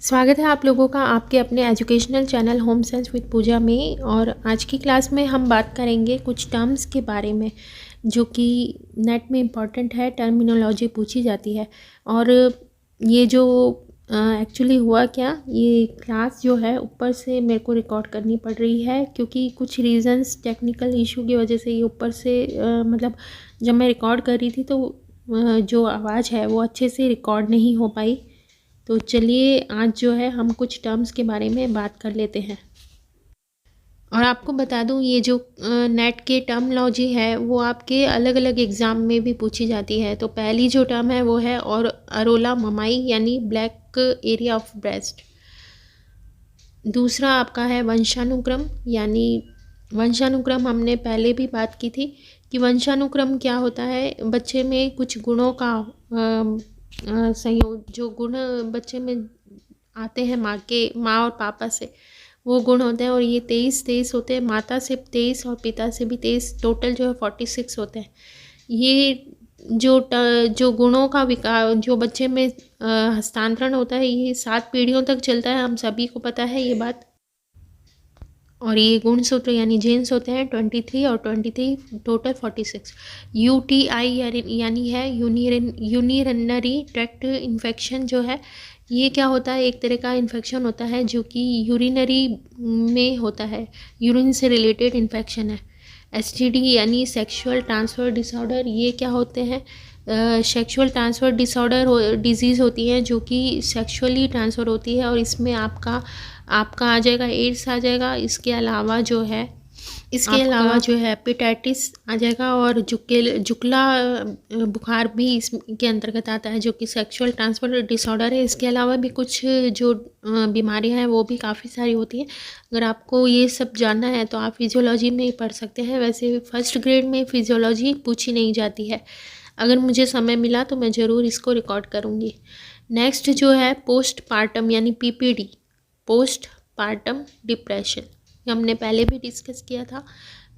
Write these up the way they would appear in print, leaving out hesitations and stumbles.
स्वागत है आप लोगों का आपके अपने educational channel home science with Pooja में। और आज की क्लास में हम बात करेंगे कुछ टर्म्स के बारे में जो कि नेट में इम्पॉर्टेंट है, टर्मिनोलॉजी पूछी जाती है। और ये जो एक्चुअली हुआ क्या, ये क्लास जो है ऊपर से मेरे को रिकॉर्ड करनी पड़ रही है क्योंकि कुछ रीजंस टेक्निकल इशू की वजह से ये ऊपर से मतलब जब मैं रिकॉर्ड कर रही थी तो जो आवाज़ है वो अच्छे से रिकॉर्ड नहीं हो पाई। तो चलिए आज जो है हम कुछ टर्म्स के बारे में बात कर लेते हैं। और आपको बता दूं ये जो नेट के टर्मोलॉजी है वो आपके अलग अलग एग्ज़ाम में भी पूछी जाती है। तो पहली जो टर्म है वो है और अरोला ममाई यानी ब्लैक एरिया ऑफ ब्रेस्ट। दूसरा आपका है वंशानुक्रम, यानी वंशानुक्रम हमने पहले भी बात की थी कि वंशानुक्रम क्या होता है। बच्चे में कुछ गुणों का संयोग, जो गुण बच्चे में आते हैं माँ और पापा से, वो गुण होते हैं। और ये 23 होते हैं, माता से 23 और पिता से भी 23, टोटल जो है 46 होते हैं। ये जो गुणों का विकास जो बच्चे में हस्तांतरण होता है ये 7 पीढ़ियों तक चलता है, हम सभी को पता है ये बात। और ये गुणसूत्र यानी जीन्स होते हैं 23 और 23 टोटल 46। UTI यानी है यूरिनरी ट्रैक्ट इन्फेक्शन जो है, ये क्या होता है, एक तरह का इन्फेक्शन होता है जो कि यूरिनरी में होता है, यूरिन से रिलेटेड इन्फेक्शन है। STD यानी सेक्सुअल ट्रांसफ़र डिसऑर्डर, ये क्या होते हैं, सेक्सुअल ट्रांसफ़र डिसऑर्डर डिजीज़ होती है जो कि सेक्सुअली ट्रांसफ़र होती है। और इसमें आपका आ जाएगा एड्स आ जाएगा। इसके अलावा जो है हेपेटाइटिस आ जाएगा। और जुकला बुखार भी इसके अंतर्गत आता है जो कि सेक्सुअल ट्रांसफर डिसऑर्डर है। इसके अलावा भी कुछ जो बीमारियां हैं वो भी काफ़ी सारी होती हैं। अगर आपको ये सब जानना है तो आप फिजियोलॉजी में ही पढ़ सकते हैं। वैसे फर्स्ट ग्रेड में फिजियोलॉजी पूछी नहीं जाती है। अगर मुझे समय मिला तो मैं ज़रूर इसको रिकॉर्ड करूँगी। नेक्स्ट जो है पोस्ट पार्टम यानी PPD, पोस्ट पार्टम डिप्रेशन, हमने पहले भी डिस्कस किया था।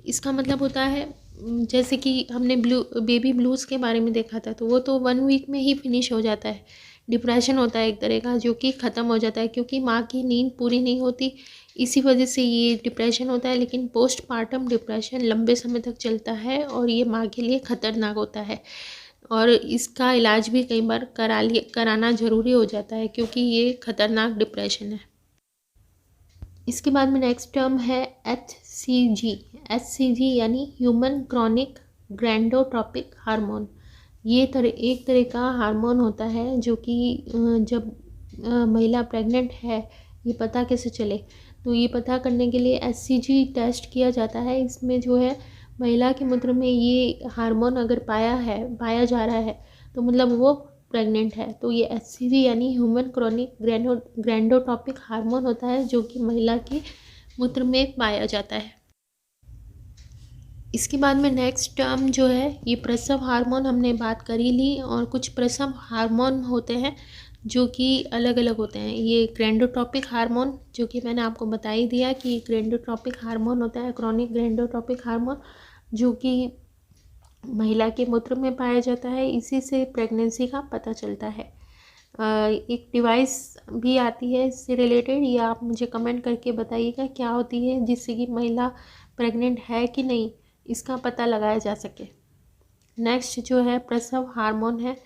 इसका मतलब होता है जैसे कि हमने बेबी ब्लूज़ के बारे में देखा था, तो वो तो 1 वीक में ही फिनिश हो जाता है। डिप्रेशन होता है एक तरह का जो कि ख़त्म हो जाता है क्योंकि माँ की नींद पूरी नहीं होती, इसी वजह से ये डिप्रेशन होता है। लेकिन पोस्ट पार्टम डिप्रेशन लंबे समय तक चलता है और ये माँ के लिए ख़तरनाक होता है। और इसका इलाज भी कई बार कराना ज़रूरी हो जाता है क्योंकि ये ख़तरनाक डिप्रेशन है। इसके बाद में नेक्स्ट टर्म है HCG यानी ह्यूमन क्रॉनिक ग्रैंडोट्रोपिक हार्मोन। ये एक तरह का हार्मोन होता है जो कि जब महिला प्रेग्नेंट है, ये पता कैसे चले, तो ये पता करने के लिए HCG टेस्ट किया जाता है। इसमें जो है महिला के मूत्र में ये हार्मोन अगर पाया जा रहा है तो मतलब वो प्रेग्नेंट है। तो ये HCG यानी ह्यूमन क्रॉनिक ग्रैंडोट्रोपिक हार्मोन होता है जो कि महिला के मूत्र में पाया जाता है। इसके बाद में नेक्स्ट टर्म जो है ये प्रसव हार्मोन, हमने बात कर ही ली। और कुछ प्रसव हार्मोन होते हैं जो कि अलग अलग होते हैं। ये ग्रैंडोट्रोपिक हार्मोन जो कि मैंने आपको बता ही दिया कि ग्रैंडोट्रोपिक हार्मोन होता है, क्रॉनिक ग्रैंडोट्रोपिक हार्मोन, जो कि महिला के मूत्र में पाया जाता है। इसी से प्रेगनेंसी का पता चलता है। एक डिवाइस भी आती है इससे रिलेटेड, ये आप मुझे कमेंट करके बताइएगा क्या होती है, जिससे कि महिला प्रेग्नेंट है कि नहीं इसका पता लगाया जा सके। नेक्स्ट जो है प्रसव हार्मोन है,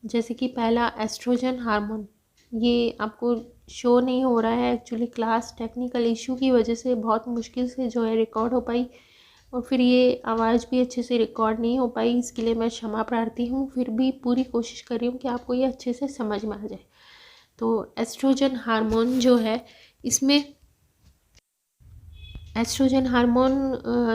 जैसे कि पहला एस्ट्रोजन हार्मोन। ये आपको शो नहीं हो रहा है एक्चुअली, क्लास टेक्निकल इशू की वजह से बहुत मुश्किल से जो है रिकॉर्ड हो पाई, और फिर ये आवाज़ भी अच्छे से रिकॉर्ड नहीं हो पाई। इसके लिए मैं क्षमा प्रार्थी हूँ, फिर भी पूरी कोशिश कर रही हूँ कि आपको ये अच्छे से समझ में आ जाए। तो एस्ट्रोजन हार्मोन जो है, इसमें एस्ट्रोजन हार्मोन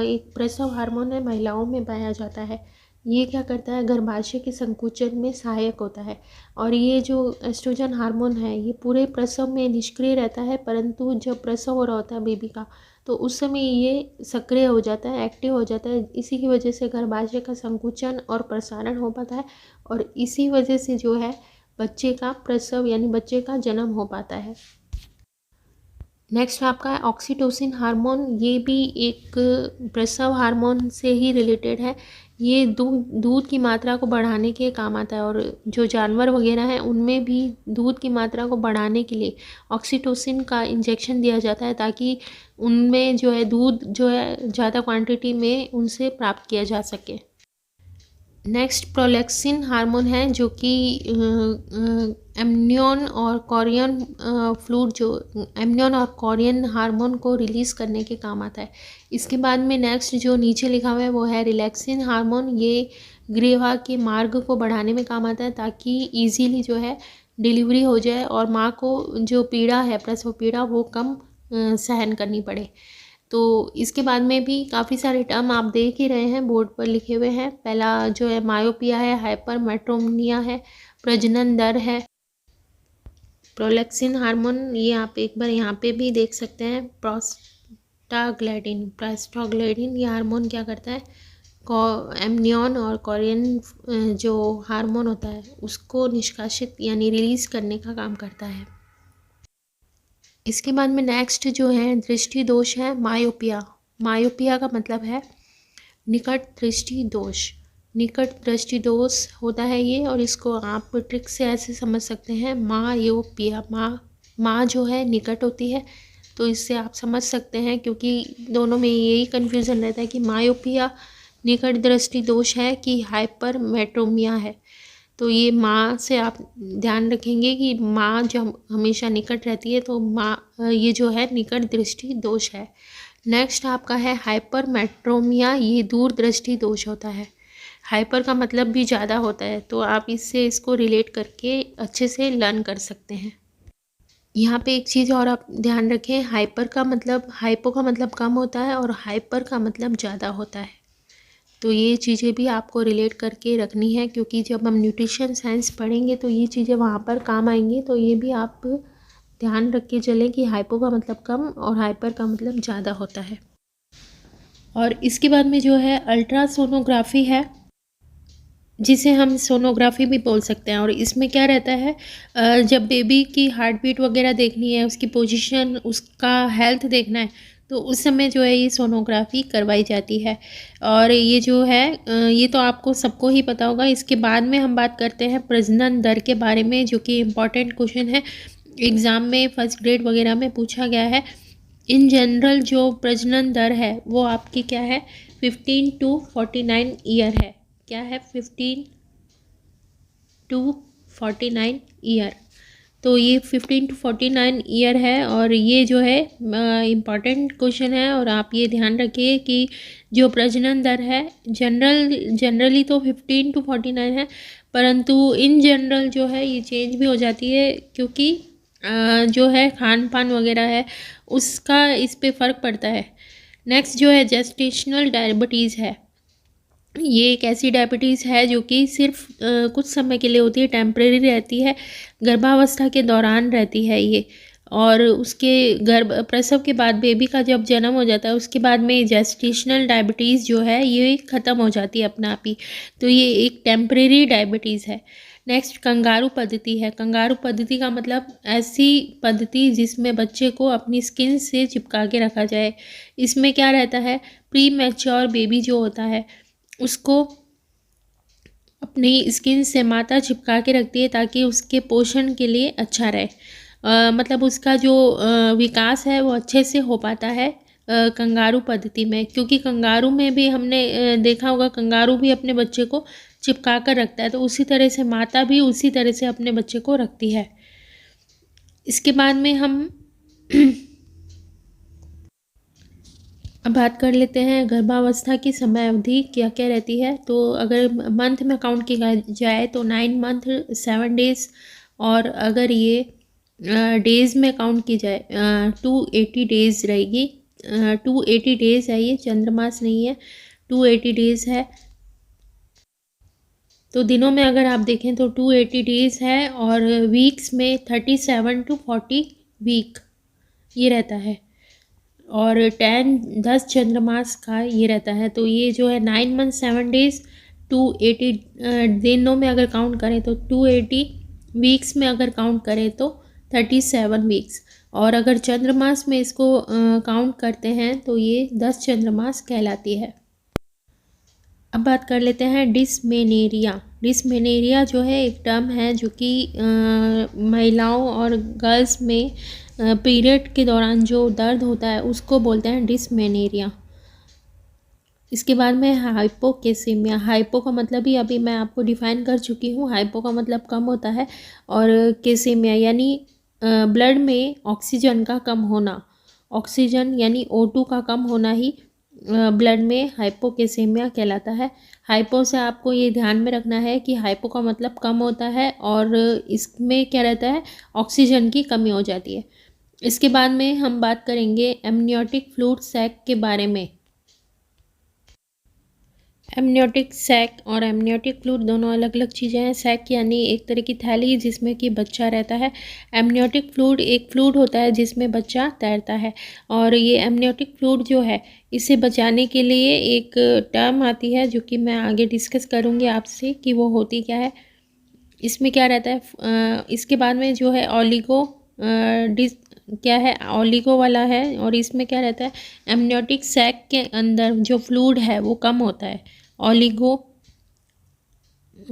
एक प्रसव हार्मोन है, महिलाओं में पाया जाता है। ये क्या करता है, गर्भाशय के संकुचन में सहायक होता है। और ये जो एस्ट्रोजन हार्मोन है ये पूरे प्रसव में निष्क्रिय रहता है, परंतु जब प्रसव हो रहा होता है बेबी का तो उस समय ये सक्रिय हो जाता है, एक्टिव हो जाता है। इसी की वजह से गर्भाशय का संकुचन और प्रसारण हो पाता है, और इसी वजह से जो है बच्चे का प्रसव यानी बच्चे का जन्म हो पाता है। नेक्स्ट आपका है ऑक्सीटोसिन हार्मोन। ये भी एक प्रसव हार्मोन से ही रिलेटेड है। ये दूध की मात्रा को बढ़ाने के काम आता है। और जो जानवर वगैरह हैं उनमें भी दूध की मात्रा को बढ़ाने के लिए ऑक्सीटोसिन का इंजेक्शन दिया जाता है, ताकि उनमें जो है दूध जो है ज़्यादा क्वांटिटी में उनसे प्राप्त किया जा सके। नेक्स्ट प्रोलैक्सिन हार्मोन है, जो कि एमनियन और कोरियन फ्लूइड जो एमनियन और कोरियन हार्मोन को रिलीज़ करने के काम आता है। इसके बाद में नेक्स्ट जो नीचे लिखा हुआ है वो है रिलैक्सिन हार्मोन। ये ग्रीवा के मार्ग को बढ़ाने में काम आता है, ताकि इजीली जो है डिलीवरी हो जाए और माँ को जो पीड़ा है, प्रसव पीड़ा, वो कम सहन करनी पड़े। तो इसके बाद में भी काफ़ी सारे टर्म आप देख ही रहे हैं, बोर्ड पर लिखे हुए हैं। पहला जो है मायोपिया है, हाइपरमेट्रोनिया है, प्रजनन दर है, प्रोलैक्सिन हार्मोन, ये आप एक बार यहाँ पे भी देख सकते हैं। प्रोस्टाग्लैंडिन ये हार्मोन क्या करता है, एमनियन और कोरियन जो हार्मोन होता है उसको निष्कासित यानी रिलीज़ करने का काम करता है। इसके बाद में नेक्स्ट जो है दृष्टि दोष है मायोपिया। मायोपिया का मतलब है निकट दृष्टि दोष। निकट दृष्टि दोष होता है ये, और इसको आप ट्रिक से ऐसे समझ सकते हैं, मायोपिया, माँ जो है निकट होती है, तो इससे आप समझ सकते हैं, क्योंकि दोनों में यही कन्फ्यूज़न रहता है कि मायोपिया निकट दृष्टि दोष है कि हाइपरमेट्रोमिया है। तो ये माँ से आप ध्यान रखेंगे कि माँ जो हमेशा निकट रहती है, तो माँ ये जो है निकट दृष्टि दोष है। नेक्स्ट आपका है हाइपरमेट्रोमिया, ये दूर दृष्टि दोष होता है। हाइपर का मतलब भी ज़्यादा होता है, तो आप इसको रिलेट करके अच्छे से लर्न कर सकते हैं। यहाँ पे एक चीज़ और आप ध्यान रखें, हाइपो का मतलब कम होता है और हाइपर का मतलब ज़्यादा होता है। तो ये चीज़ें भी आपको रिलेट करके रखनी है, क्योंकि जब हम न्यूट्रिशन साइंस पढ़ेंगे तो ये चीज़ें वहाँ पर काम आएंगी। तो ये भी आप ध्यान रख के चलें कि हाइपो का मतलब कम और हाइपर का मतलब ज़्यादा होता है। और इसके बाद में जो है अल्ट्रासोनोग्राफी है, जिसे हम सोनोग्राफी भी बोल सकते हैं। और इसमें क्या रहता है, जब बेबी की हार्ट बीट वगैरह देखनी है, उसकी पोजीशन, उसका हेल्थ देखना है, तो उस समय जो है ये सोनोग्राफी करवाई जाती है। और ये जो है ये तो आपको सबको ही पता होगा। इसके बाद में हम बात करते हैं प्रजनन दर के बारे में, जो कि इम्पॉर्टेंट क्वेश्चन है, एग्ज़ाम में फर्स्ट ग्रेड वगैरह में पूछा गया है। इन जनरल जो प्रजनन दर है वो आपकी क्या है, 15 to 49 ईयर है। क्या है, 15 to 49 ईयर। तो ये 15 to 49 ईयर है, और ये जो है इम्पॉर्टेंट क्वेश्चन है। और आप ये ध्यान रखिए कि जो प्रजनन दर है जनरली तो 15 to 49 है, परंतु इन जनरल जो है ये चेंज भी हो जाती है, क्योंकि जो है खान पान वगैरह है उसका इस पे फ़र्क पड़ता है। नेक्स्ट जो है जेस्टेशनल डायबिटीज़ है। ये एक ऐसी डायबिटीज़ है जो कि सिर्फ कुछ समय के लिए होती है, टेम्परेरी रहती है, गर्भावस्था के दौरान रहती है ये। और उसके प्रसव के बाद बेबी का जब जन्म हो जाता है उसके बाद में जेस्टेशनल डायबिटीज़ जो है ये ख़त्म हो जाती है अपने आप ही। तो ये एक टेम्परेरी डायबिटीज़ है। नेक्स्ट कंगारू पद्धति है। कंगारू पद्धति का मतलब ऐसी पद्धति जिसमें बच्चे को अपनी स्किन से चिपका के रखा जाए। इसमें क्या रहता है, प्री मैच्योर बेबी जो होता है उसको अपनी स्किन से माता चिपका के रखती है, ताकि उसके पोषण के लिए अच्छा रहे। मतलब उसका जो विकास है वो अच्छे से हो पाता है कंगारू पद्धति में। क्योंकि कंगारू में भी हमने देखा होगा, कंगारू भी अपने बच्चे को चिपका कर रखता है, तो उसी तरह से माता भी उसी तरह से अपने बच्चे को रखती है। इसके बाद में हम अब बात कर लेते हैं गर्भावस्था की समय अवधि क्या क्या रहती है। तो अगर मंथ में काउंट किया जाए तो 9 मंथ 7 डेज़, और अगर ये डेज़ में काउंट की जाए 280 डेज़ रहेगी। 280 डेज़ है, ये चंद्रमास नहीं है, 280 डेज़ है। तो दिनों में अगर आप देखें तो 280 डेज़ है, और वीक्स में 37 to 40 वीक ये रहता है, और 10 चंद्रमास का ये रहता है। तो ये जो है 9 मंथ 7 डेज़ 280 दिनों में अगर काउंट करें तो 280, वीक्स में अगर काउंट करें तो 37 वीक्स, और अगर चंद्रमास में इसको काउंट करते हैं तो ये 10 चंद्रमास कहलाती है। अब बात कर लेते हैं डिसमेनेरिया। डिसमेनेरिया जो है एक टर्म है जो कि महिलाओं और गर्ल्स में पीरियड के दौरान जो दर्द होता है उसको बोलते हैं डिसमेनेरिया। इसके बाद में हाइपोकेसेमिया। हाइपो का मतलब ही अभी मैं आपको डिफाइन कर चुकी हूँ। हाइपो का मतलब कम होता है, और केसेमिया यानी ब्लड में ऑक्सीजन का कम होना। ऑक्सीजन यानी O2 का कम होना ही ब्लड में हाइपोकेसेमिया कहलाता है। हाइपो से आपको ये ध्यान में रखना है कि हाइपो का मतलब कम होता है, और इसमें क्या रहता है, ऑक्सीजन की कमी हो जाती है। इसके बाद में हम बात करेंगे एमनियोटिक फ्लूइड सैक के बारे में। एमनियोटिक सैक और एमनियोटिक फ्लूइड दोनों अलग अलग चीज़ें हैं। सैक यानी एक तरह की थैली जिसमें कि बच्चा रहता है। एमनियोटिक फ्लूइड एक फ्लूइड होता है जिसमें बच्चा तैरता है। और ये एमनियोटिक फ्लूइड जो है इसे बचाने के लिए एक टर्म आती है जो कि मैं आगे डिस्कस करूँगी आपसे कि वो होती क्या है। इसमें क्या रहता है, इसके बाद में जो है ऑलिगो डिस क्या है, ऑलिगो वाला है। और इसमें क्या रहता है, एमनियोटिक सैक के अंदर जो फ्लूइड है वो कम होता है, ऑलिगो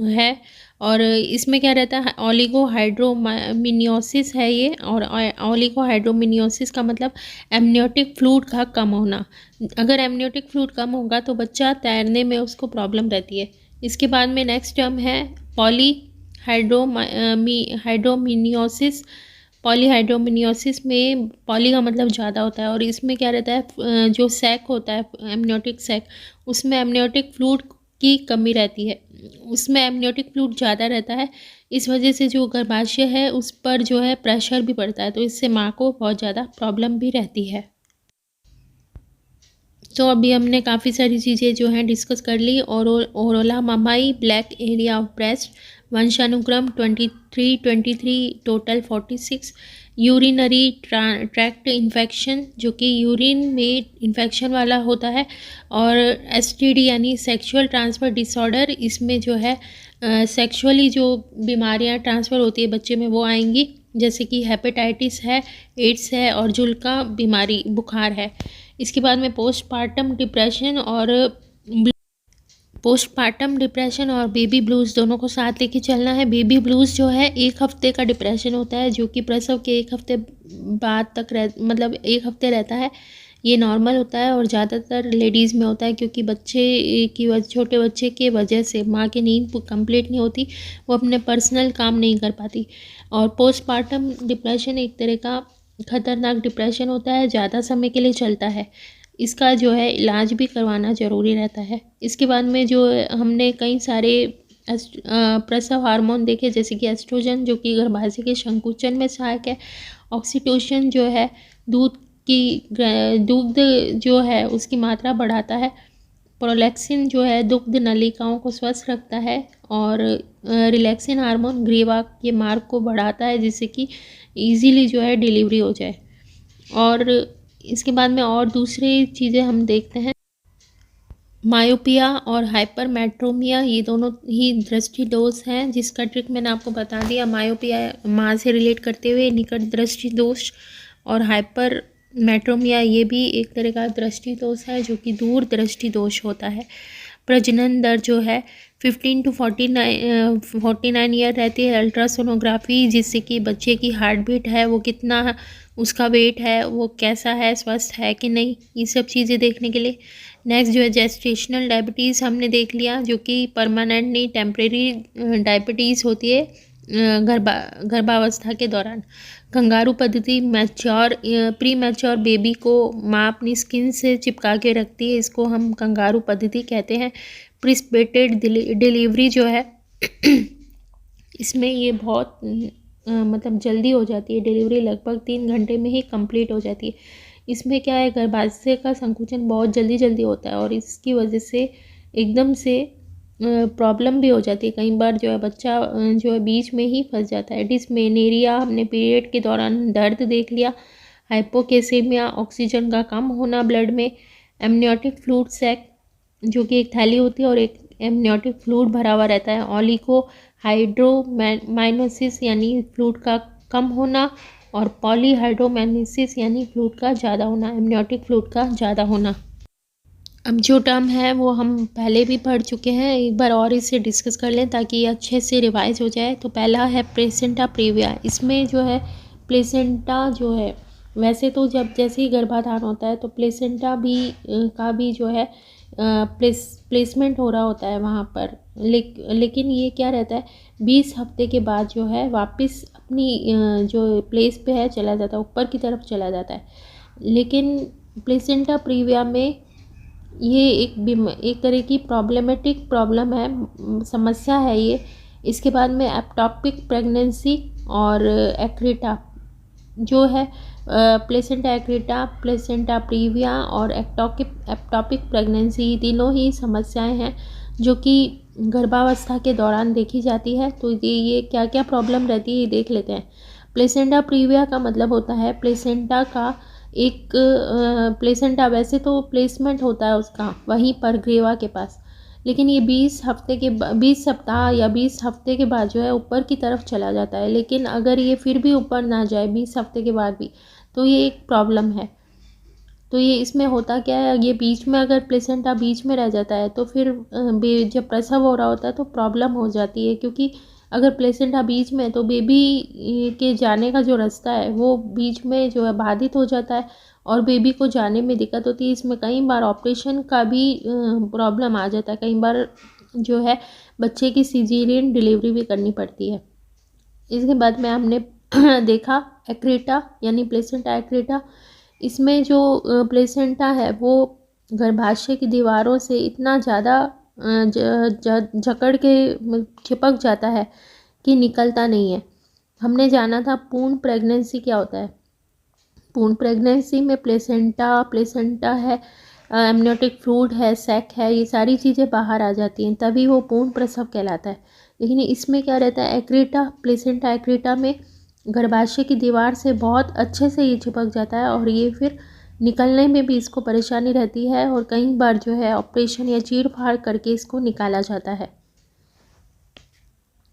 है। और इसमें क्या रहता है, ऑलिगो हाइड्रोमिनियोसिस है ये। और ऑलिगो हाइड्रोमिनियोसिस का मतलब एमनियोटिक फ्लूइड का कम होना। अगर एमनियोटिक फ्लूइड कम होगा तो बच्चा तैरने में उसको प्रॉब्लम रहती है। इसके बाद में नेक्स्ट टर्म है पॉली हाइड्रोमिनियोसिस। पॉलीहाइड्रोमिनियोसिस में पॉली का मतलब ज़्यादा होता है, और इसमें क्या रहता है, जो सैक होता है एमनियोटिक सैक, उसमें एमनियोटिक फ्लूइड की कमी रहती है। उसमें एमनियोटिक फ्लूइड ज़्यादा रहता है। इस वजह से जो गर्भाशय है उस पर जो है प्रेशर भी पड़ता है, तो इससे माँ को बहुत ज़्यादा प्रॉब्लम भी रहती है। तो अभी हमने काफ़ी सारी चीज़ें जो हैं डिस्कस कर ली। Areola mammae, black area of breast, वंशानुक्रम 23, टोटल 46, यूरिनरी ट्रैक्ट इन्फेक्शन जो कि यूरिन में इन्फेक्शन वाला होता है, और STD यानी सेक्सुअल ट्रांसफ़र डिसऑर्डर, इसमें जो है सेक्सुअली जो बीमारियां ट्रांसफ़र होती है बच्चे में वो आएंगी, जैसे कि हेपेटाइटिस है, एड्स है, और जुल्का बीमारी बुखार है। इसके बाद में पोस्टपार्टम डिप्रेशन और बेबी ब्लूज़ दोनों को साथ लेके चलना है। बेबी ब्लूज़ जो है 1 हफ्ते का डिप्रेशन होता है जो कि प्रसव के 1 हफ्ते बाद तक मतलब 1 हफ्ते रहता है। ये नॉर्मल होता है और ज़्यादातर लेडीज़ में होता है, क्योंकि छोटे बच्चे के वजह से माँ की नींद कंप्लीट नहीं होती, वो अपने पर्सनल काम नहीं कर पाती। और पोस्टपार्टम डिप्रेशन एक तरह का खतरनाक डिप्रेशन होता है, ज़्यादा समय के लिए चलता है। इसका जो है इलाज भी करवाना ज़रूरी रहता है। इसके बाद में जो हमने कई सारे प्रसव हार्मोन देखे, जैसे कि एस्ट्रोजन जो कि गर्भाशय के संकुचन में सहायक है। ऑक्सीटोसिन जो है दुग्ध जो है उसकी मात्रा बढ़ाता है। प्रोलैक्सिन जो है दुग्ध नलिकाओं को स्वस्थ रखता है। और रिलैक्सिन हार्मोन ग्रीवा के मार्ग को बढ़ाता है जिससे कि इजीली जो है डिलीवरी हो जाए। और इसके बाद में और दूसरी चीज़ें हम देखते हैं, मायोपिया और हाइपरमेट्रोमिया, ये दोनों ही दृष्टि दोष हैं जिसका ट्रिक मैंने आपको बता दिया। मायोपिया माँ से रिलेट करते हुए निकट दृष्टि दोष, और हाइपरमेट्रोमिया ये भी एक तरह का दृष्टि दोष है जो कि दूर दृष्टि दोष होता है। प्रजनन दर जो है 15 to 49 ईयर रहती है। अल्ट्रासोनोग्राफी जिससे कि बच्चे की हार्ट बीट है वो कितना, उसका वेट है वो कैसा है, स्वस्थ है कि नहीं, ये सब चीज़ें देखने के लिए। नेक्स्ट जो है जेस्टेशनल डायबिटीज़ हमने देख लिया, जो कि परमानेंट नहीं टेम्प्रेरी डायबिटीज़ होती है गर्भावस्था के दौरान। कंगारू पद्धति प्री मैच्योर बेबी को माँ अपनी स्किन से चिपका के रखती है, इसको हम कंगारू पद्धति कहते हैं। प्रिस्पेटेड डिलीवरी जो है इसमें ये बहुत मतलब जल्दी हो जाती है डिलीवरी, लगभग 3 घंटे में ही कंप्लीट हो जाती है। इसमें क्या है, गर्भाशय का संकुचन बहुत जल्दी होता है और इसकी वजह से एकदम से प्रॉब्लम भी हो जाती है। कई बार जो है बच्चा जो है बीच में ही फंस जाता है। डिसमेनोरिया हमने पीरियड के दौरान दर्द देख लिया। हाइपोकेसेमिया ऑक्सीजन का कम होना ब्लड में। एमनियोटिक फ्लूइड सैक जो कि एक थैली होती है और एक एमनियोटिक फ्लूइड भरा हुआ रहता है। ऑलिगो हाइड्रोमाइनोसिस यानी फ्लूइड का कम होना, और पॉलीहाइड्रोमाइनोसिस यानी फ्लूइड का ज़्यादा होना, एमनियोटिक फ्लूइड का ज़्यादा होना। अब जो टर्म है वो हम पहले भी पढ़ चुके हैं, एक बार और इसे डिस्कस कर लें ताकि ये अच्छे से रिवाइज हो जाए। तो पहला है प्लेसेंटा प्रीविया। इसमें जो है प्लेसेंटा जो है, वैसे तो जब जैसे ही गर्भाधान होता है तो प्लेसेंटा भी का भी जो है प्लेसमेंट हो रहा होता है वहाँ पर, लेकिन ये क्या रहता है 20 हफ्ते के बाद जो है वापस अपनी जो प्लेस पे है चला जाता है, ऊपर की तरफ चला जाता है। लेकिन प्लेसेंटा प्रीविया में ये एक तरह की प्रॉब्लमेटिक प्रॉब्लम है, समस्या है ये। इसके बाद में एप्टॉपिक प्रेगनेंसी और एक्रीटा जो है, प्लेसेंटा एक्रीटा, प्लेसेंटा प्रीविया और एप्टॉपिक प्रेगनेंसी, तीनों ही समस्याएं हैं जो कि गर्भावस्था के दौरान देखी जाती है। तो ये क्या क्या प्रॉब्लम रहती है ये देख लेते हैं। प्लेसेंटा प्रीविया का मतलब होता है प्लेसेंटा का एक प्लेसेंटा, वैसे तो प्लेसमेंट होता है उसका वहीं पर ग्रीवा के पास, लेकिन ये 20 सप्ताह या 20 हफ्ते के बाद जो है ऊपर की तरफ चला जाता है। लेकिन अगर ये फिर भी ऊपर ना जाए 20 हफ्ते के बाद भी, तो ये एक प्रॉब्लम है। तो ये इसमें होता क्या है, ये बीच में अगर प्लेसेंटा बीच में रह जाता है तो फिर जब प्रसव हो रहा होता है तो प्रॉब्लम हो जाती है, क्योंकि अगर प्लेसेंटा बीच में, तो बेबी के जाने का जो रास्ता है वो बीच में जो है बाधित हो जाता है और बेबी को जाने में दिक्कत होती है। इसमें कई बार ऑपरेशन का भी प्रॉब्लम आ जाता है, कई बार जो है बच्चे की सिजेरियन डिलीवरी भी करनी पड़ती है। इसके बाद में हमने देखा एक्रीटा यानी प्लेसेंटा एक्रीटा। इसमें जो प्लेसेंटा है वो गर्भाशय की दीवारों से इतना ज़्यादा जकड़ के चिपक जाता है कि निकलता नहीं है। हमने जाना था पूर्ण प्रेगनेंसी क्या होता है। पूर्ण प्रेगनेंसी में प्लेसेंटा है, एमनियोटिक फ्लूइड है, सैक है, ये सारी चीज़ें बाहर आ जाती हैं, तभी वो पूर्ण प्रसव कहलाता है। लेकिन इसमें क्या रहता है, एक्रीटा, प्लेसेंटा एक्रीटा में गर्भाशय की दीवार से बहुत अच्छे से ये चिपक जाता है और ये फिर निकलने में भी इसको परेशानी रहती है और कई बार जो है ऑपरेशन या चीर फाड़ करके इसको निकाला जाता है,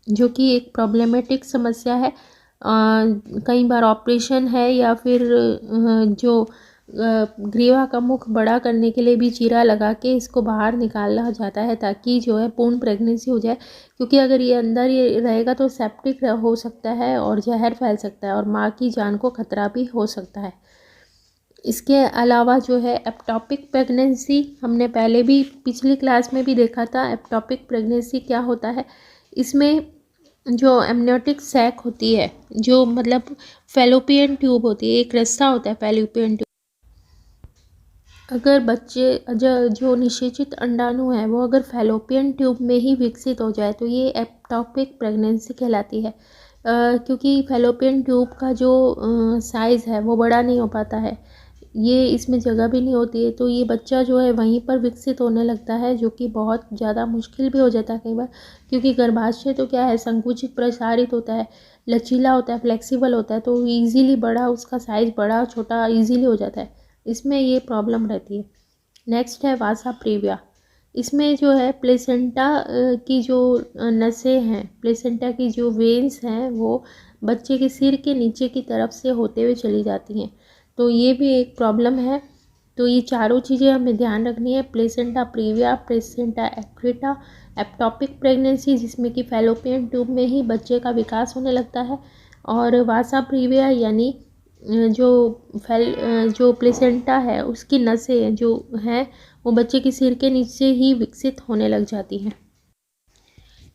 जो कि एक प्रॉब्लमेटिक समस्या है। कई बार ऑपरेशन है या फिर जो ग्रीवा का मुख बड़ा करने के लिए भी चीरा लगा के इसको बाहर निकाला जाता है ताकि जो है पूर्ण प्रेगनेंसी हो जाए, क्योंकि अगर ये अंदर ये रहेगा तो सेप्टिक हो सकता है और जहर फैल सकता है और माँ की जान को खतरा भी हो सकता है। इसके अलावा जो है एप्टॉपिक प्रेगनेंसी, हमने पहले भी पिछली क्लास में भी देखा था एप्टॉपिक प्रेगनेंसी क्या होता है। इसमें जो एमनियोटिक सैक होती है, जो मतलब फैलोपियन ट्यूब होती है, एक रास्ता होता है फैलोपियन ट्यूब, अगर बच्चे जो निषेचित अंडाणु है वो अगर फैलोपियन ट्यूब में ही विकसित हो जाए तो ये एप्टॉपिक प्रेगनेंसी कहलाती है। क्योंकि फैलोपियन ट्यूब का जो साइज़ है वो बड़ा नहीं हो पाता है, ये इसमें जगह भी नहीं होती है, तो ये बच्चा जो है वहीं पर विकसित होने लगता है, जो कि बहुत ज़्यादा मुश्किल भी हो जाता है कई बार, क्योंकि गर्भाशय तो क्या है संकुचित प्रसारित होता है, लचीला होता है, फ्लेक्सिबल होता है, तो ईजीली बड़ा, उसका साइज़ बड़ा छोटा ईजीली हो जाता है, इसमें ये प्रॉब्लम रहती है। नेक्स्ट है वासा प्रीविया। इसमें जो है प्लेसेंटा की जो नसें हैं, प्लेसेंटा की जो वेन्स हैं वो बच्चे के सिर के नीचे की तरफ से होते हुए चली जाती हैं, तो ये भी एक प्रॉब्लम है। तो ये चारों चीज़ें हमें ध्यान रखनी है, प्लेसेंटा प्रीविया, प्लेसेंटा एक्विटा, एप्टॉपिक प्रेगनेंसी जिसमें कि फैलोपियन ट्यूब में ही बच्चे का विकास होने लगता है, और वासा प्रीविया यानी जो प्लेसेंटा है उसकी नसें जो हैं वो बच्चे के सिर के नीचे ही विकसित होने लग जाती हैं।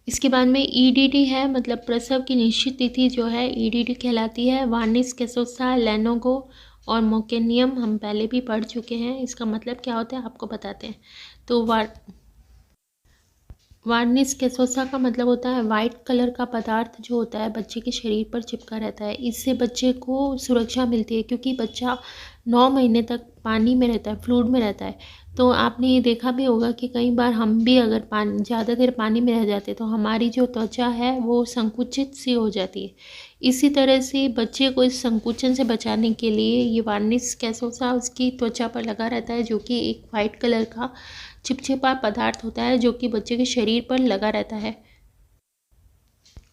इसके बाद में ईडीडी है, मतलब प्रसव की निश्चित तिथि जो है ईडीडी कहलाती है। वार्निस कैसोसा, लेनोगो और मोकेनियम हम पहले भी पढ़ चुके हैं, इसका मतलब क्या होता है आपको बताते हैं। तो वार्निस कैसोसा का मतलब होता है वाइट कलर का पदार्थ जो होता है बच्चे के शरीर पर चिपका रहता है, इससे बच्चे को सुरक्षा मिलती है, क्योंकि बच्चा 9 महीने तक पानी में रहता है, फ्लूइड में रहता है। तो आपने ये देखा भी होगा कि कई बार हम भी अगर ज़्यादा देर पानी में रह जाते तो हमारी जो त्वचा है वो संकुचित सी हो जाती है। इसी तरह से बच्चे को इस संकुचन से बचाने के लिए ये वार्निस कैसोसा उसकी त्वचा पर लगा रहता है, जो कि एक वाइट कलर का चिपचिपा पदार्थ होता है जो कि बच्चे के शरीर पर लगा रहता है।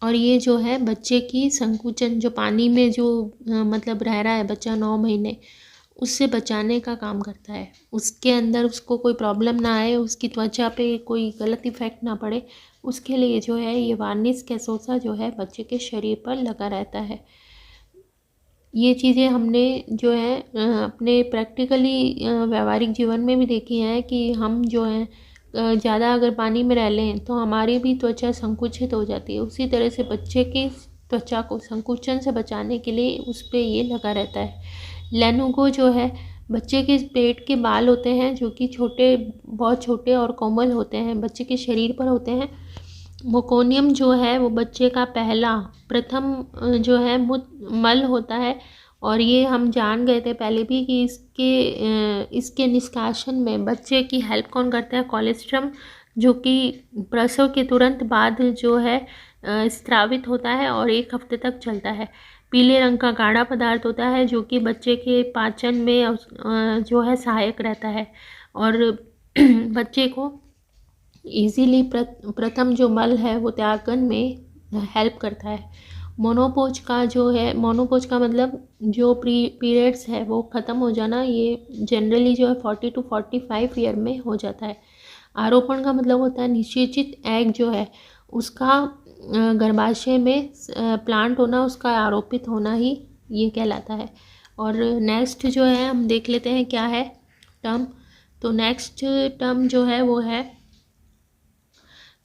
और ये जो है बच्चे की संकुचन, जो पानी में जो मतलब रह रहा है बच्चा 9 महीने, उससे बचाने का काम करता है। उसके अंदर उसको कोई प्रॉब्लम ना आए, उसकी त्वचा पे कोई गलत इफ़ेक्ट ना पड़े, उसके लिए जो है ये वार्निश कैसोसा जो है बच्चे के शरीर पर लगा रहता है। ये चीज़ें हमने जो है अपने प्रैक्टिकली व्यावहारिक जीवन में भी देखी हैं कि हम जो हैं ज़्यादा अगर पानी में रह लें तो हमारी भी त्वचा संकुचित हो जाती है। उसी तरह से बच्चे की त्वचा को संकुचन से बचाने के लिए उस पे ये लगा रहता है। लेनुगो जो है बच्चे के पेट के बाल होते हैं जो कि छोटे, बहुत छोटे और कोमल होते हैं, बच्चे के शरीर पर होते हैं। मोकोनियम जो है वो बच्चे का प्रथम जो है मल होता है, और ये हम जान गए थे पहले भी कि इसके निष्कासन में बच्चे की हेल्प कौन करता है, कोलेस्ट्रम, जो कि प्रसव के तुरंत बाद जो है स्रावित होता है और 1 हफ्ते तक चलता है। पीले रंग का गाढ़ा पदार्थ होता है जो कि बच्चे के पाचन में जो है सहायक रहता है और बच्चे को इजीली प्रथम जो मल है वो त्यागन में हेल्प करता है। मोनोपोज का मतलब जो पीरियड्स है वो ख़त्म हो जाना, ये जनरली जो है 40 to 45 ईयर में हो जाता है। आरोपण का मतलब होता है निषेचित एग जो है उसका गर्भाशय में प्लांट होना, उसका आरोपित होना ही ये कहलाता है। और नेक्स्ट जो है हम देख लेते हैं क्या है टर्म। तो नेक्स्ट टर्म जो है वो है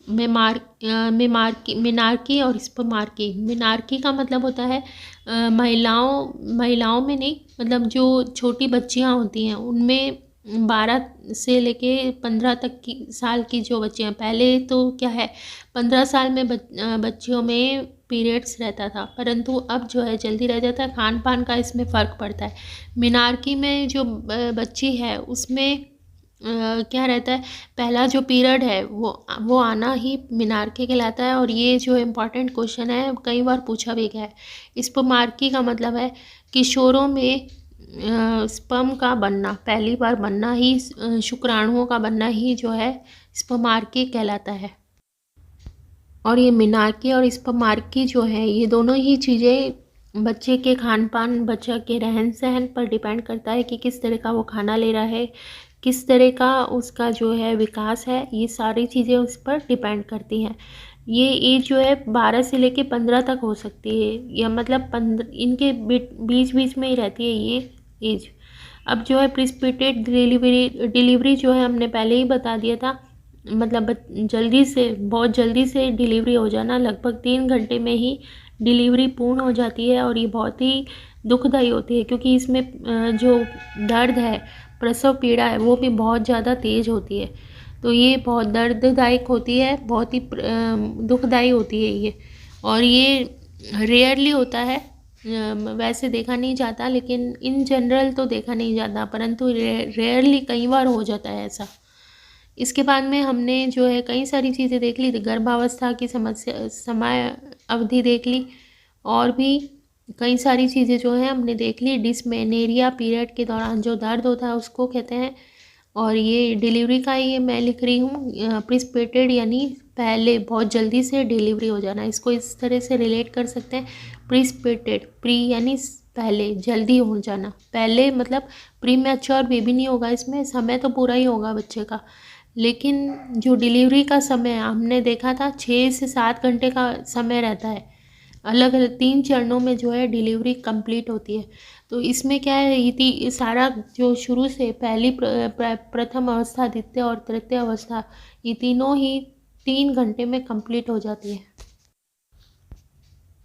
मिनार्की और स्पर्मार्की। मिनार्की का मतलब होता है महिलाओं में नहीं, मतलब जो छोटी बच्चियां होती हैं उनमें 12 से लेके 15 तक की साल की जो बच्चियां, पहले तो क्या है 15 साल में बच्चियों में पीरियड्स रहता था, परंतु अब जो है जल्दी रह जाता है। खान पान का इसमें फ़र्क पड़ता है। मिनार्की में जो बच्ची है उसमें क्या रहता है, पहला जो पीरियड है वो आना ही मिनार्की कहलाता है। और ये जो इम्पॉर्टेंट क्वेश्चन है कई बार पूछा भी गया है। स्पर्मार्की का मतलब है किशोरों में स्पर्म का बनना, पहली बार बनना ही, शुक्राणुओं का बनना ही जो है स्पर्मार्की कहलाता है। और ये मिनार्की और स्पर्मार्की जो है ये दोनों ही चीज़ें बच्चे के खान पान, बच्चे के रहन सहन पर डिपेंड करता है कि किस तरह का वो खाना ले रहा है, किस तरह का उसका जो है विकास है, ये सारी चीज़ें उस पर डिपेंड करती हैं। ये एज जो है 12 से लेके 15 तक हो सकती है, या मतलब 15 इनके बीच बीच में ही रहती है ये एज। अब जो है प्रिसिपिटेड डिलीवरी जो है हमने पहले ही बता दिया था, मतलब बहुत जल्दी से डिलीवरी हो जाना, लगभग 3 घंटे में ही डिलीवरी पूर्ण हो जाती है। और ये बहुत ही दुखदायी होती है क्योंकि इसमें जो दर्द है, प्रसव पीड़ा है, वो भी बहुत ज़्यादा तेज़ होती है। तो ये बहुत दर्ददायक होती है, बहुत ही दुखदायी होती है ये। और ये रेयरली होता है, वैसे देखा नहीं जाता, लेकिन इन जनरल तो देखा नहीं जाता, परंतु रेयरली कई बार हो जाता है ऐसा। इसके बाद में हमने जो है कई सारी चीज़ें देख ली, गर्भावस्था की समय अवधि देख ली, और भी कई सारी चीज़ें जो हैं हमने देख ली। डिस्मेनोरिया पीरियड के दौरान जो दर्द होता है उसको कहते हैं। और ये डिलीवरी का ये मैं लिख रही हूँ, प्रिसिपिटेड यानी पहले बहुत जल्दी से डिलीवरी हो जाना, इसको इस तरह से रिलेट कर सकते हैं। प्रिसिपिटेड, प्री यानी पहले, जल्दी हो जाना, पहले मतलब प्री मैच्योर बेबी नहीं होगा, इसमें समय तो पूरा ही होगा बच्चे का, लेकिन जो डिलीवरी का समय हमने देखा था 6 से 7 घंटे का समय रहता है। अलग अलग 3 चरणों में जो है डिलीवरी कंप्लीट होती है। तो इसमें क्या है, ये सारा जो शुरू से पहली प्रथम अवस्था, द्वितीय और तृतीय अवस्था, ये तीनों ही 3 घंटे में कंप्लीट हो जाती है।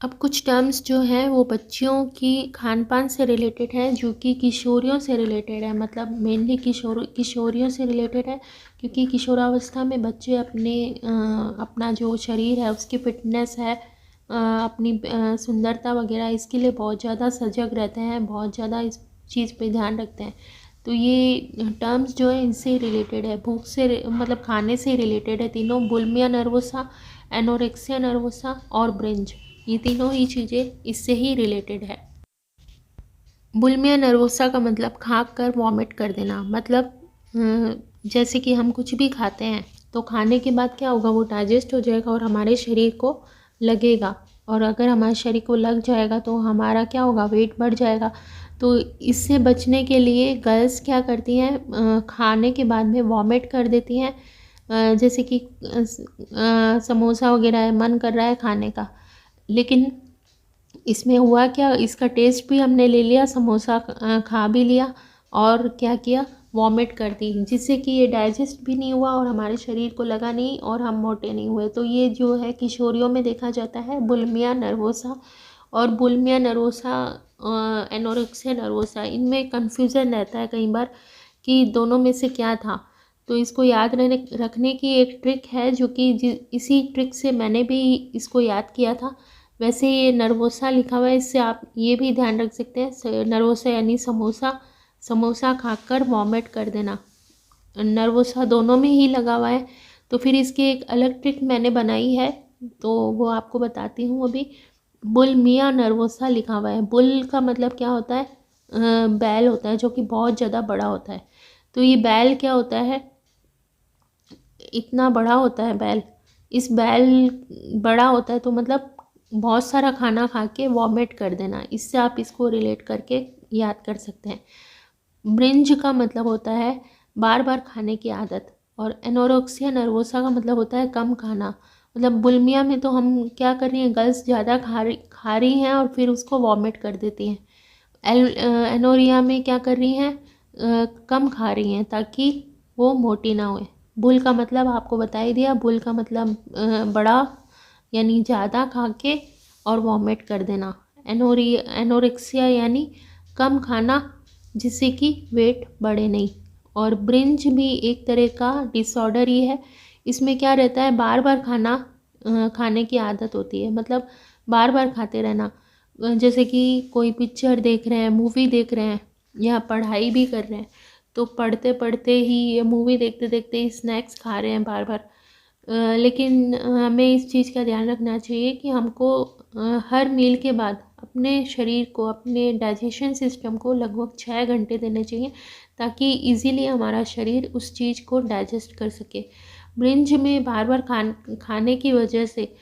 अब कुछ टर्म्स जो हैं वो बच्चियों की खान पान से रिलेटेड है, जो कि किशोरियों से रिलेटेड है, मतलब मेनली किशोरियों से रिलेटेड है, क्योंकि किशोरावस्था में बच्चे अपना जो शरीर है उसकी फिटनेस है, अपनी सुंदरता वगैरह, इसके लिए बहुत ज़्यादा सजग रहते हैं, बहुत ज़्यादा इस चीज़ पे ध्यान रखते हैं। तो ये टर्म्स जो है इनसे रिलेटेड है, भूख से मतलब खाने से रिलेटेड है तीनों, बुलिमिया नर्वोसा, एनोरेक्सिया नर्वोसा और ब्रिंज, ये तीनों ही चीज़ें इससे ही रिलेटेड है। बुलिमिया नर्वोसा का मतलब खा कर वॉमिट कर देना, मतलब जैसे कि हम कुछ भी खाते हैं तो खाने के बाद क्या होगा, वो डाइजेस्ट हो जाएगा और हमारे शरीर को लगेगा, और अगर हमारे शरीर को लग जाएगा तो हमारा क्या होगा, वेट बढ़ जाएगा। तो इससे बचने के लिए गर्ल्स क्या करती हैं, खाने के बाद में वॉमिट कर देती हैं। जैसे कि समोसा वगैरह है, मन कर रहा है खाने का, लेकिन इसमें हुआ क्या, इसका टेस्ट भी हमने ले लिया, समोसा खा भी लिया और क्या किया, वॉमिट कर दी, जिससे कि ये डाइजेस्ट भी नहीं हुआ और हमारे शरीर को लगा नहीं और हम मोटे नहीं हुए। तो ये जो है किशोरियों में देखा जाता है बुलिमिया नर्वोसा। और बुलिमिया नर्वोसा, एनोरेक्सिया नर्वोसा, इनमें कन्फ्यूज़न रहता है कई बार कि दोनों में से क्या था। तो इसको याद रखने की एक ट्रिक है, जो कि इसी ट्रिक से मैंने भी इसको याद किया था। वैसे ये नर्वोसा लिखा हुआ है, इससे आप ये भी ध्यान रख सकते हैं, नर्वोसा यानी समोसा, समोसा खाकर वॉमिट कर देना। नर्वोसा दोनों में ही लगा हुआ है। तो फिर इसकी एक अलग ट्रिक मैंने बनाई है, तो वो आपको बताती हूँ अभी। बुलिमिया नर्वोसा लिखा हुआ है। बुल का मतलब क्या होता है, बैल होता है, जो कि बहुत ज़्यादा बड़ा होता है। तो ये बैल क्या होता है, इतना बड़ा होता है बैल। इस बैल बड़ा होता है तो मतलब बहुत सारा खाना खा के वॉमिट कर देना। इससे आप इसको रिलेट करके याद कर सकते हैं। ब्रिंज का मतलब होता है बार बार खाने की आदत, और एनोरेक्सिया नर्वोसा का मतलब होता है कम खाना। मतलब बुलिमिया में तो हम क्या कर रही हैं, गर्ल्स ज़्यादा खा रही हैं और फिर उसको वॉमिट कर देती हैं। एनोरिया में क्या कर रही हैं, कम खा रही हैं ताकि वो मोटी ना होए। बुल का मतलब आपको बता ही दिया, बुल का मतलब बड़ा यानी ज़्यादा खा के और वॉमिट कर देना। एनोरेक्सिया यानी कम खाना जिससे कि वेट बढ़े नहीं। और ब्रिंज भी एक तरह का डिसऑर्डर ही है। इसमें क्या रहता है, बार बार खाने की आदत होती है, मतलब बार बार खाते रहना। जैसे कि कोई पिक्चर देख रहे हैं, मूवी देख रहे हैं, या पढ़ाई भी कर रहे हैं, तो पढ़ते पढ़ते ही या मूवी देखते देखते ही स्नैक्स खा रहे हैं बार बार। लेकिन हमें इस चीज़ का ध्यान रखना चाहिए कि हमको हर मील के बाद अपने शरीर को, अपने डाइजेशन सिस्टम को लगभग 6 घंटे देने चाहिए, ताकि इजीली हमारा शरीर उस चीज़ को डाइजेस्ट कर सके। ब्रिंज में बार बार खाने की वजह से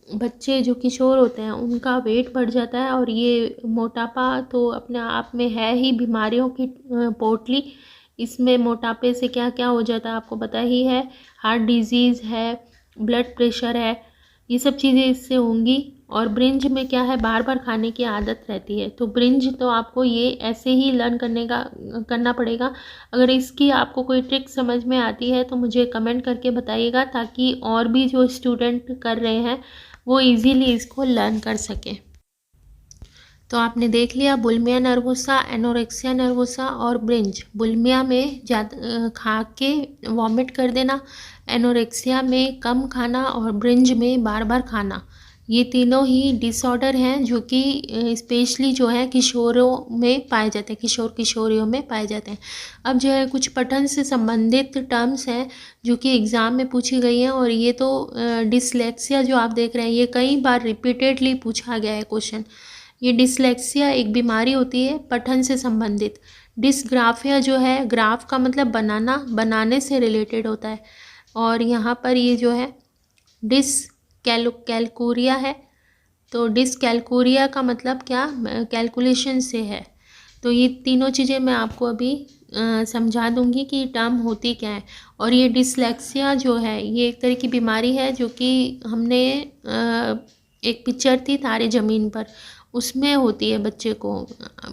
बच्चे जो किशोर होते हैं उनका वेट बढ़ जाता है। और ये मोटापा तो अपने आप में है ही बीमारियों की पोटली। इसमें मोटापे से क्या क्या हो जाता है आपको पता ही है, हार्ट डिजीज़ है, ब्लड प्रेशर है, ये सब चीज़ें इससे होंगी। और ब्रिंज में क्या है, बार बार खाने की आदत रहती है। तो ब्रिंज तो आपको ये ऐसे ही लर्न करना पड़ेगा। अगर इसकी आपको कोई ट्रिक समझ में आती है तो मुझे कमेंट करके बताइएगा, ताकि और भी जो स्टूडेंट कर रहे हैं वो इजीली इसको लर्न कर सकें। तो आपने देख लिया बुलिमिया नर्वोसा, एनोरेक्सिया नर्वोसा और ब्रिंज। बुलिमिया में ज़्यादा खा के वॉमिट कर देना, एनोरेक्सिया में कम खाना और ब्रिंज में बार बार खाना। ये तीनों ही डिसऑर्डर हैं जो कि स्पेशली जो है किशोरों में पाए जाते हैं, किशोर किशोरियों में पाए जाते हैं। अब जो है कुछ पठन से संबंधित टर्म्स हैं जो कि एग्ज़ाम में पूछी गई हैं। और ये तो डिसलेक्सिया जो आप देख रहे हैं, ये कई बार रिपीटेडली पूछा गया है क्वेश्चन। ये डिसलेक्सिया एक बीमारी होती है पठन से संबंधित। डिसग्राफिया जो है, ग्राफ का मतलब बनाना, बनाने से रिलेटेड होता है। और यहाँ पर ये जो है कैलकुरिया है। तो डिसकैलकुरिया का मतलब क्या, कैलकुलेशन से है। तो ये तीनों चीज़ें मैं आपको अभी समझा दूंगी कि टर्म होती क्या है। और ये डिसलेक्सिया जो है ये एक तरह की बीमारी है जो कि हमने एक पिक्चर थी तारे ज़मीन पर, उसमें होती है बच्चे को,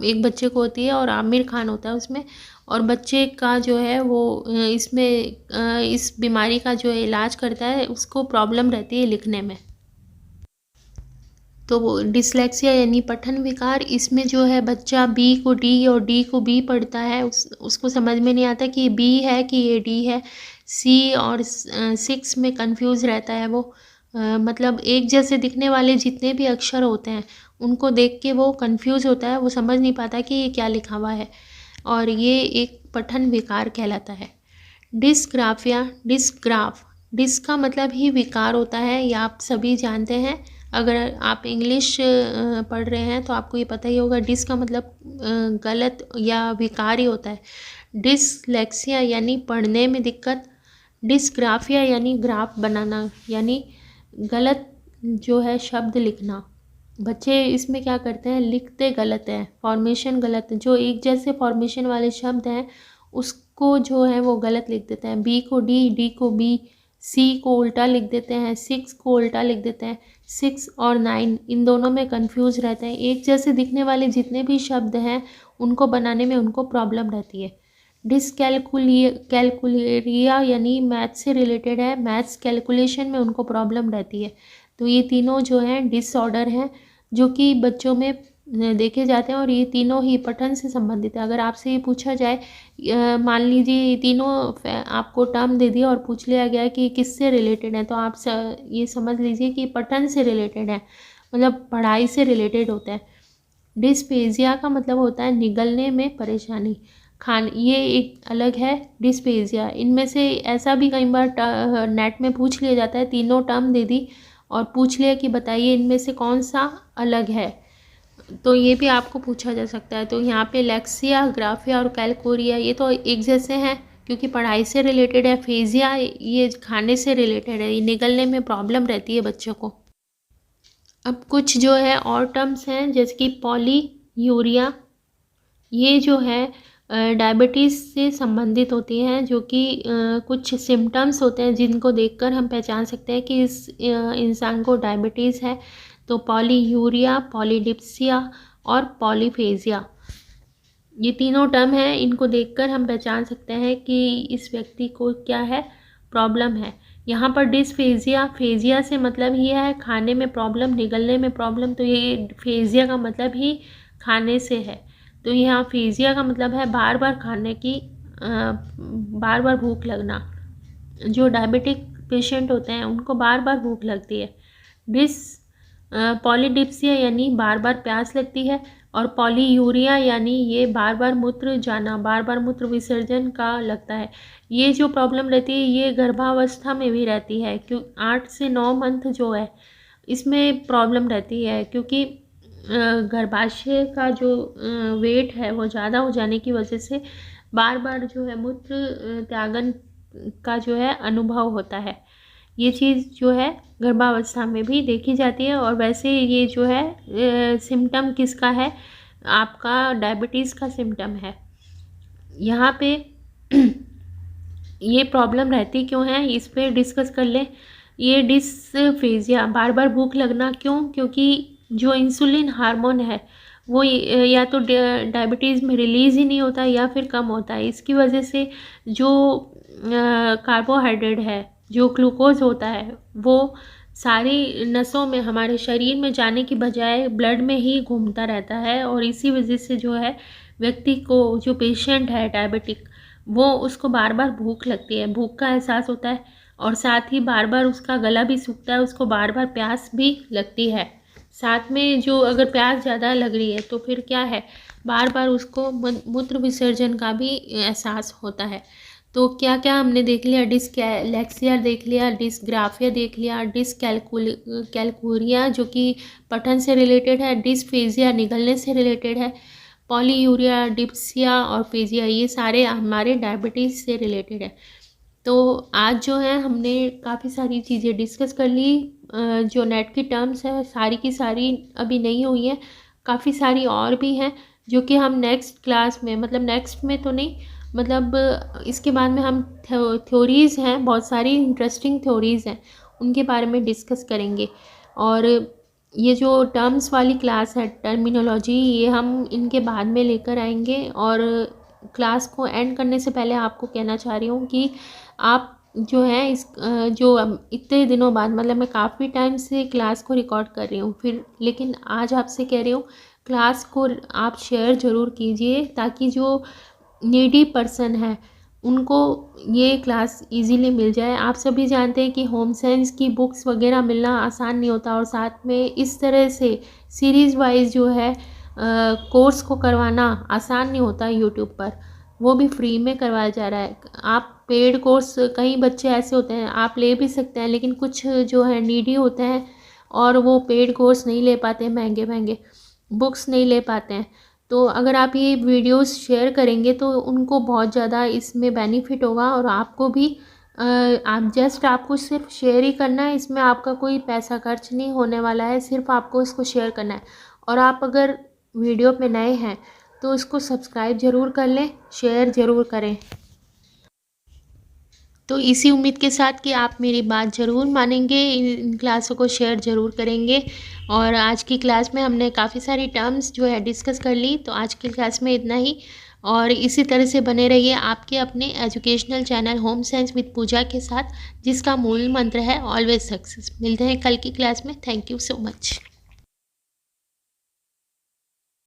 एक बच्चे को होती है और आमिर खान होता है उसमें। और बच्चे का जो है वो इसमें इस बीमारी का जो इलाज करता है, उसको प्रॉब्लम रहती है लिखने में। तो वो डिसलेक्सिया यानी पठन विकार, इसमें जो है बच्चा बी को डी और डी को बी पढ़ता है, उसको समझ में नहीं आता कि ये बी है कि ये डी है। सी और 6 में कंफ्यूज रहता है वो। मतलब एक जैसे दिखने वाले जितने भी अक्षर होते हैं उनको देख के वो कंफ्यूज होता है, वो समझ नहीं पाता कि ये क्या लिखा हुआ है। और ये एक पठन विकार कहलाता है। डिस्ग्राफिया, डिस्ग्राफ, डिस का मतलब ही विकार होता है, ये आप सभी जानते हैं। अगर आप इंग्लिश पढ़ रहे हैं तो आपको ये पता ही होगा, डिस का मतलब गलत या विकार ही होता है। डिसलेक्सिया यानी पढ़ने में दिक्कत, डिस्ग्राफिया यानी ग्राफ बनाना यानी गलत जो है शब्द लिखना। बच्चे इसमें क्या करते हैं, लिखते गलत है, फॉर्मेशन गलत है, जो एक जैसे फॉर्मेशन वाले शब्द हैं उसको जो है वो गलत लिख देते हैं, बी को डी, डी को बी, सी को उल्टा लिख देते हैं, 6 को उल्टा लिख देते हैं। 6 और 9 इन दोनों में कंफ्यूज रहते हैं। एक जैसे दिखने वाले जितने भी शब्द हैं उनको बनाने में उनको प्रॉब्लम रहती है। कैलकुलेरिया यानी मैथ्स से रिलेटेड है, मैथ्स कैलकुलेशन में उनको प्रॉब्लम रहती है। तो ये तीनों जो हैं डिसऑर्डर हैं जो कि बच्चों में देखे जाते हैं और ये तीनों ही पठन से संबंधित है। अगर आपसे ये पूछा जाए, मान लीजिए ये तीनों आपको टर्म दे दिया और पूछ लिया गया कि किससे रिलेटेड है, तो आप ये समझ लीजिए कि पठन से रिलेटेड है, मतलब पढ़ाई से रिलेटेड होता है। डिस्पेजिया का मतलब होता है निगलने में परेशानी, ये एक अलग है डिस्पेजिया। इनमें से ऐसा भी कई बार नेट में पूछ लिया जाता है, तीनों टर्म दे दी और पूछ लिया कि बताइए इनमें से कौन सा अलग है, तो ये भी आपको पूछा जा सकता है। तो यहाँ पे लेक्सिया, ग्राफिया और कैलकोरिया ये तो एक जैसे हैं क्योंकि पढ़ाई से रिलेटेड है। फेजिया ये खाने से रिलेटेड है, ये निगलने में प्रॉब्लम रहती है बच्चों को। अब कुछ जो है और टर्म्स हैं जैसे कि पॉलीयूरिया, ये जो है डायबिटीज़ से संबंधित होती हैं, जो कि कुछ सिम्टम्स होते हैं जिनको देखकर हम पहचान सकते हैं कि इस इंसान को डायबिटीज़ है। तो पॉलीयूरिया, पॉलीडिप्सिया और पॉलीफेजिया ये तीनों टर्म हैं, इनको देखकर हम पहचान सकते हैं कि इस व्यक्ति को क्या है, प्रॉब्लम है। यहाँ पर डिस्फेजिया, फेजिया से मतलब ही है खाने में प्रॉब्लम, निगलने में प्रॉब्लम, तो ये फेजिया का मतलब ही खाने से है। तो यहाँ फेजिया का मतलब है बार बार खाने की, बार बार भूख लगना। जो डायबिटिक पेशेंट होते हैं उनको बार बार भूख लगती है। पॉलीडिप्सिया यानी बार बार प्यास लगती है, और पॉलीयूरिया यानी ये बार बार मूत्र जाना, बार बार मूत्र विसर्जन का लगता है। ये जो प्रॉब्लम रहती है ये गर्भावस्था में भी रहती है, क्यों 8 से 9 मंथ जो है इसमें प्रॉब्लम रहती है, क्योंकि गर्भाशय का जो वेट है वो ज़्यादा हो जाने की वजह से बार बार जो है मूत्र त्यागन का जो है अनुभव होता है। ये चीज़ जो है गर्भावस्था में भी देखी जाती है। और वैसे ये जो है सिम्टम किसका है, आपका डायबिटीज़ का सिम्टम है। यहाँ पे ये प्रॉब्लम रहती क्यों है, इस पर डिस्कस कर लें। ये डिस्फेजिया, बार बार भूख लगना, क्यों, क्योंकि जो इंसुलिन हार्मोन है वो या तो डायबिटीज़ में रिलीज़ ही नहीं होता या फिर कम होता है। इसकी वजह से जो कार्बोहाइड्रेट है, जो ग्लूकोज होता है, वो सारी नसों में हमारे शरीर में जाने की बजाय ब्लड में ही घूमता रहता है, और इसी वजह से जो है व्यक्ति को, जो पेशेंट है डायबिटिक, वो उसको बार बार भूख लगती है, भूख का एहसास होता है, और साथ ही बार बार उसका गला भी सूखता है, उसको बार बार प्यास भी लगती है। साथ में जो अगर प्यास ज़्यादा लग रही है तो फिर क्या है, बार बार उसको मूत्र विसर्जन का भी एहसास होता है। तो क्या क्या हमने देख लिया, डिस्लेक्सिया देख लिया, डिस्ग्राफिया देख लिया, कैलकुरिया जो कि पठन से रिलेटेड है, डिस्फेजिया निगलने से रिलेटेड है, पॉलीयूरिया, डिप्सिया और फेजिया ये सारे हमारे डायबिटीज़ से रिलेटेड है। तो आज जो है हमने काफ़ी सारी चीज़ें डिस्कस कर ली। जो नेट की टर्म्स है सारी की सारी अभी नहीं हुई हैं, काफ़ी सारी और भी हैं जो कि हम नेक्स्ट क्लास में, मतलब नेक्स्ट में तो नहीं, मतलब इसके बाद में हम थ्योरीज़ हैं, बहुत सारी इंटरेस्टिंग थ्योरीज़ हैं, उनके बारे में डिस्कस करेंगे। और ये जो टर्म्स वाली क्लास है, टर्मिनोलॉजी, ये हम इनके बाद में लेकर आएंगे। और क्लास को एंड करने से पहले आपको कहना चाह रही हूँ कि आप जो है इस जो इतने दिनों बाद, मतलब मैं काफ़ी टाइम से क्लास को रिकॉर्ड कर रही हूँ, फिर लेकिन आज आपसे कह रही हूँ क्लास को आप शेयर ज़रूर कीजिए, ताकि जो नीडी पर्सन है उनको ये क्लास इजीली मिल जाए। आप सभी जानते हैं कि होम साइंस की बुक्स वगैरह मिलना आसान नहीं होता, और साथ में इस तरह से सीरीज़ वाइज जो है कोर्स को करवाना आसान नहीं होता यूट्यूब पर, वो भी फ्री में करवाया जा रहा है। आप पेड कोर्स, कई बच्चे ऐसे होते हैं आप ले भी सकते हैं, लेकिन कुछ जो है नीडी होते हैं और वो पेड कोर्स नहीं ले पाते, महंगे महंगे बुक्स नहीं ले पाते हैं। तो अगर आप ये वीडियोस शेयर करेंगे तो उनको बहुत ज़्यादा इसमें बेनिफिट होगा, और आपको भी आप जस्ट आपको सिर्फ शेयर ही करना है, इसमें आपका कोई पैसा खर्च नहीं होने वाला है, सिर्फ आपको इसको शेयर करना है। और आप अगर वीडियो पे नए हैं तो इसको सब्सक्राइब ज़रूर कर लें, शेयर ज़रूर करें। तो इसी उम्मीद के साथ कि आप मेरी बात ज़रूर मानेंगे, इन क्लासों को शेयर ज़रूर करेंगे। और आज की क्लास में हमने काफ़ी सारी टर्म्स जो है डिस्कस कर ली, तो आज की क्लास में इतना ही। और इसी तरह से बने रहिए आपके अपने educational channel home science with Pooja के साथ, जिसका मूल मंत्र है ऑलवेज सक्सेस। मिलते हैं कल की क्लास में। Thank you so much.